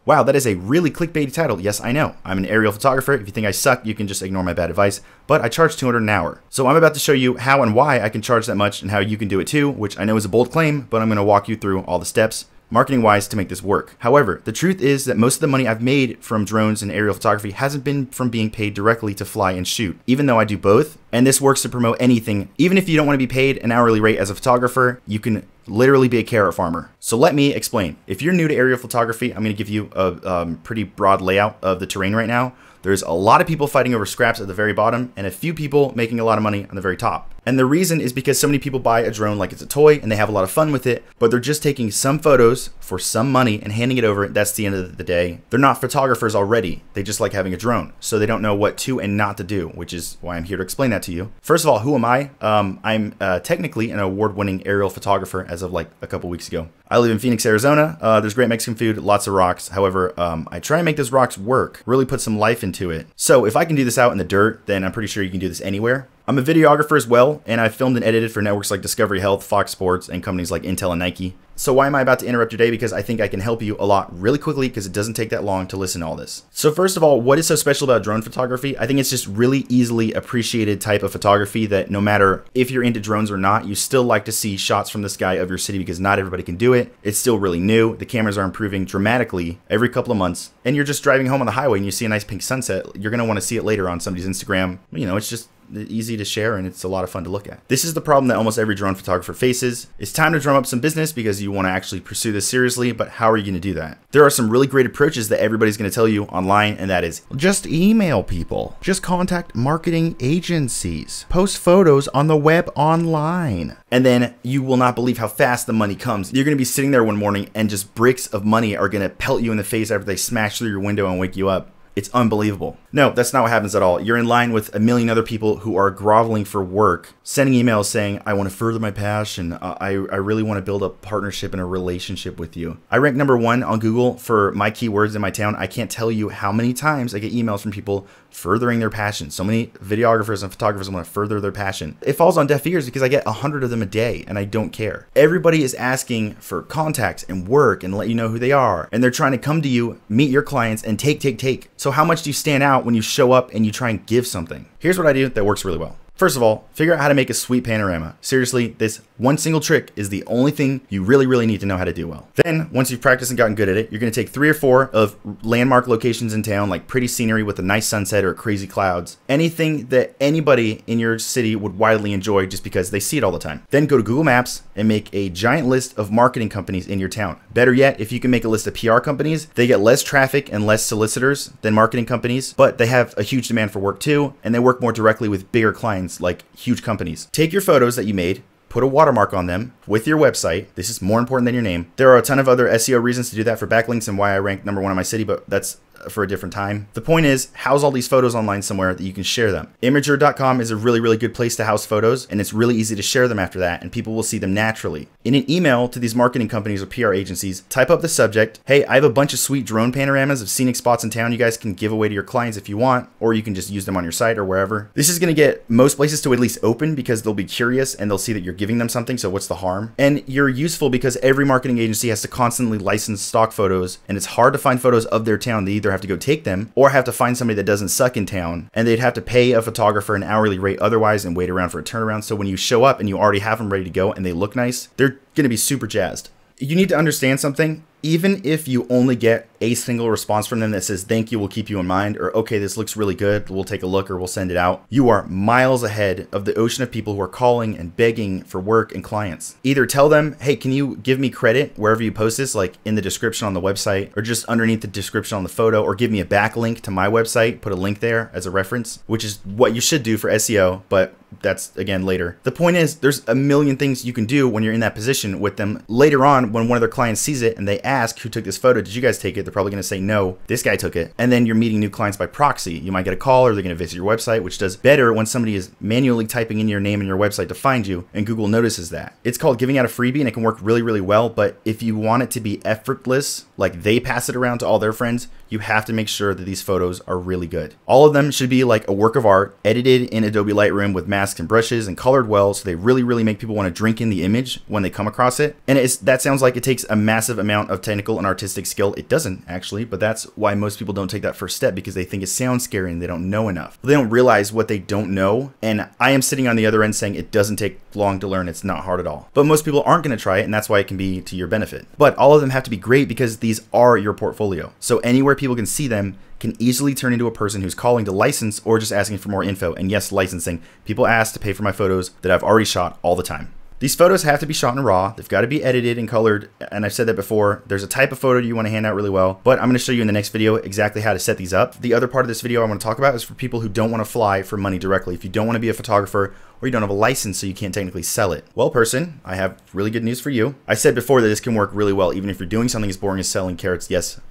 Wow, that is a really clickbaity title. Yes, I know. I'm an aerial photographer. If you think I suck, you can just ignore my bad advice. But I charge $200 an hour. So I'm about to show you how and why I can charge that much and how you can do it too, which I know is a bold claim, but I'm going to walk you through all the steps marketing-wise to make this work. However, the truth is that most of the money I've made from drones and aerial photography hasn't been from being paid directly to fly and shoot, even though I do both. And this works to promote anything. Even if you don't want to be paid an hourly rate as a photographer, you can literally be a carrot farmer. So let me explain. If you're new to aerial photography, I'm going to give you a pretty broad layout of the terrain right now. There's a lot of people fighting over scraps at the very bottom and a few people making a lot of money on the very top. And the reason is because so many people buy a drone like it's a toy and they have a lot of fun with it, but they're just taking some photos for some money and handing it over. That's the end of the day. They're not photographers already. They just like having a drone. So they don't know what to and not to do, which is why I'm here to explain that to you. First of all, who am I? I'm technically an award-winning aerial photographer as of like a couple weeks ago. I live in Phoenix, Arizona. There's great Mexican food, lots of rocks. However, I try and make those rocks work, really put some life into it. So if I can do this out in the dirt, then I'm pretty sure you can do this anywhere. I'm a videographer as well, and I've filmed and edited for networks like Discovery Health, Fox Sports, and companies like Intel and Nike. So why am I about to interrupt your day? Because I think I can help you a lot really quickly because it doesn't take that long to listen to all this. So first of all, what is so special about drone photography? I think it's just really easily appreciated type of photography that no matter if you're into drones or not, you still like to see shots from the sky of your city because not everybody can do it. It's still really new. The cameras are improving dramatically every couple of months. And you're just driving home on the highway and you see a nice pink sunset. You're going to want to see it later on somebody's Instagram. You know, it's just easy to share and it's a lot of fun to look at. This is the problem that almost every drone photographer faces. It's time to drum up some business because you want to actually pursue this seriously, but how are you going to do that? There are some really great approaches that everybody's going to tell you online, and that is just email people. Just contact marketing agencies. Post photos on the web online. And then you will not believe how fast the money comes. You're going to be sitting there one morning and just bricks of money are going to pelt you in the face after they smash through your window and wake you up. It's unbelievable. No, that's not what happens at all. You're in line with a million other people who are groveling for work, sending emails saying, I want to further my passion. I really want to build a partnership and a relationship with you. I rank #1 on Google for my keywords in my town. I can't tell you how many times I get emails from people furthering their passion. So many videographers and photographers want to further their passion. It falls on deaf ears because I get 100 of them a day and I don't care. Everybody is asking for contacts and work and let you know who they are. And they're trying to come to you, meet your clients and take. So how much do you stand out when you show up and you try and give something? Here's what I do that works really well. First of all, figure out how to make a sweet panorama. Seriously, this one single trick is the only thing you really need to know how to do well. Then, once you've practiced and gotten good at it, you're going to take 3 or 4 of landmark locations in town, like pretty scenery with a nice sunset or crazy clouds. Anything that anybody in your city would widely enjoy just because they see it all the time. Then go to Google Maps and make a giant list of marketing companies in your town. Better yet, if you can make a list of PR companies, they get less traffic and less solicitors than marketing companies, but they have a huge demand for work too, and they work more directly with bigger clients like huge companies. Take your photos that you made, put a watermark on them with your website. This is more important than your name. There are a ton of other SEO reasons to do that for backlinks and why I rank #1 in my city, but that's for a different time. The point is, house all these photos online somewhere that you can share them. Imgur.com is a really good place to house photos, and it's really easy to share them after that, and people will see them naturally. In an email to these marketing companies or PR agencies, type up the subject, hey, I have a bunch of sweet drone panoramas of scenic spots in town you guys can give away to your clients if you want, or you can just use them on your site or wherever. This is going to get most places to at least open because they'll be curious and they'll see that you're giving them something, so what's the harm? And you're useful because every marketing agency has to constantly license stock photos, and it's hard to find photos of their town. They either have to go take them or have to find somebody that doesn't suck in town, and they'd have to pay a photographer an hourly rate otherwise and wait around for a turnaround. So when you show up and you already have them ready to go and they look nice, they're going to be super jazzed. You need to understand something. Even if you only get a single response from them that says, thank you, we'll keep you in mind, or okay, this looks really good, we'll take a look or we'll send it out, you are miles ahead of the ocean of people who are calling and begging for work and clients. Either tell them, hey, can you give me credit wherever you post this, like in the description on the website, or just underneath the description on the photo, or give me a backlink to my website, put a link there as a reference, which is what you should do for SEO, but that's again later. The point is, there's a million things you can do when you're in that position with them. Later on, when one of their clients sees it and they ask who took this photo, did you guys take it? They're probably going to say, no, this guy took it. And then you're meeting new clients by proxy. You might get a call or they're going to visit your website, which does better when somebody is manually typing in your name and your website to find you, and Google notices that. It's called giving out a freebie, and it can work really well, but if you want it to be effortless, like they pass it around to all their friends, you have to make sure that these photos are really good. All of them should be like a work of art, edited in Adobe Lightroom with masks and brushes and colored well, so they really make people want to drink in the image when they come across it. And that sounds like it takes a massive amount of technical and artistic skill. It doesn't actually, but that's why most people don't take that first step, because they think it sounds scary and they don't know enough. They don't realize what they don't know. And I am sitting on the other end saying it doesn't take long to learn. It's not hard at all. But most people aren't going to try it, and that's why it can be to your benefit. But all of them have to be great because these are your portfolio. So anywhere people can see them can easily turn into a person who's calling to license or just asking for more info. And yes, licensing. People ask to pay for my photos that I've already shot all the time. These photos have to be shot in RAW. They've got to be edited and colored. And I've said that before. There's a type of photo you want to hand out really well, but I'm going to show you in the next video exactly how to set these up. The other part of this video I want to talk about is for people who don't want to fly for money directly. If you don't want to be a photographer, or you don't have a license so you can't technically sell it. Well, person, I have really good news for you. I said before that this can work really well even if you're doing something as boring as selling carrots. Yes,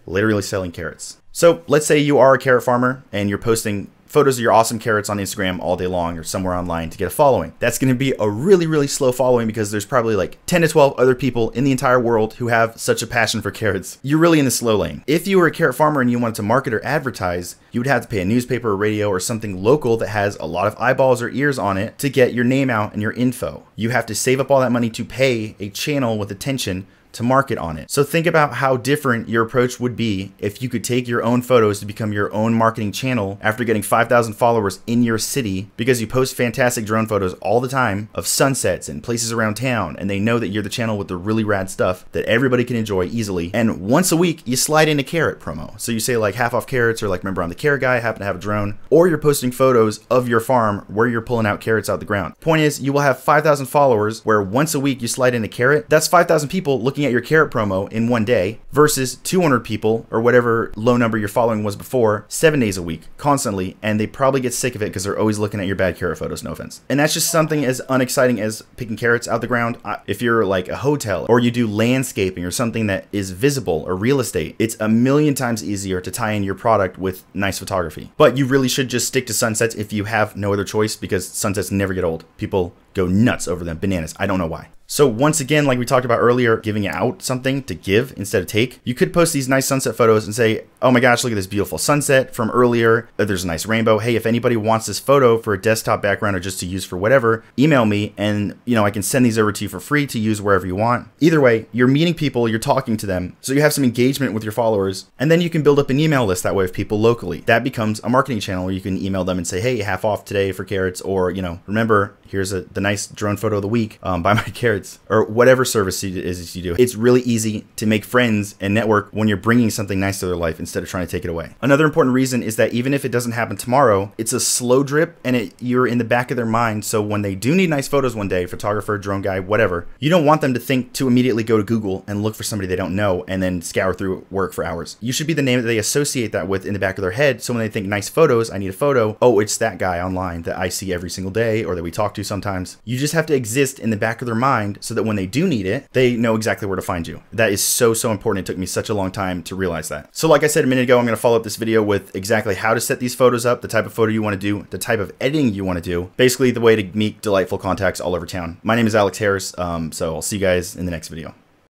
literally selling carrots. So let's say you are a carrot farmer and you're posting photos of your awesome carrots on Instagram all day long or somewhere online to get a following. That's going to be a really slow following because there's probably like 10 to 12 other people in the entire world who have such a passion for carrots. You're really in the slow lane. If you were a carrot farmer and you wanted to market or advertise, you would have to pay a newspaper or radio or something local that has a lot of eyeballs or ears on it to get your name out and your info. You have to save up all that money to pay a channel with attention to market on it. So think about how different your approach would be if you could take your own photos to become your own marketing channel after getting 5,000 followers in your city because you post fantastic drone photos all the time of sunsets and places around town, and they know that you're the channel with the really rad stuff that everybody can enjoy easily. And once a week you slide in a carrot promo. So you say like half off carrots, or like, remember I'm the carrot guy, I happen to have a drone, or you're posting photos of your farm where you're pulling out carrots out the ground. Point is, you will have 5,000 followers where once a week you slide in a carrot. That's 5,000 people looking at your carrot promo in one day versus 200 people or whatever low number your following was before 7 days a week constantly, and they probably get sick of it because they're always looking at your bad carrot photos, no offense. And that's just something as unexciting as picking carrots out the ground. If you're like a hotel or you do landscaping or something that is visible or real estate, it's a million times easier to tie in your product with nice photography. But you really should just stick to sunsets if you have no other choice, because sunsets never get old. People go nuts over them, bananas. I don't know why. So once again, like we talked about earlier, giving out something to give instead of take. You could post these nice sunset photos and say, oh my gosh, look at this beautiful sunset from earlier. There's a nice rainbow. Hey, if anybody wants this photo for a desktop background or just to use for whatever, email me and I can send these over to you for free to use wherever you want. Either way, you're meeting people, you're talking to them, so you have some engagement with your followers, and then you can build up an email list that way of people locally. That becomes a marketing channel where you can email them and say, hey, half off today for carrots, or remember, here's the nice drone photo of the week, buy my carrots, or whatever service it is you do. It's really easy to make friends and network when you're bringing something nice to their life instead of trying to take it away. Another important reason is that even if it doesn't happen tomorrow, it's a slow drip and you're in the back of their mind. So when they do need nice photos one day, photographer, drone guy, whatever, you don't want them to think to immediately go to Google and look for somebody they don't know and then scour through work for hours. You should be the name that they associate that with in the back of their head. So when they think nice photos, I need a photo. Oh, it's that guy online that I see every single day or that we talk to sometimes. You just have to exist in the back of their mind so that when they do need it, they know exactly where to find you. That is so important. It took me such a long time to realize that. So like I said a minute ago, I'm going to follow up this video with exactly how to set these photos up, the type of photo you want to do, the type of editing you want to do, basically the way to meet delightful contacts all over town. My name is Alex Harris, so I'll see you guys in the next video.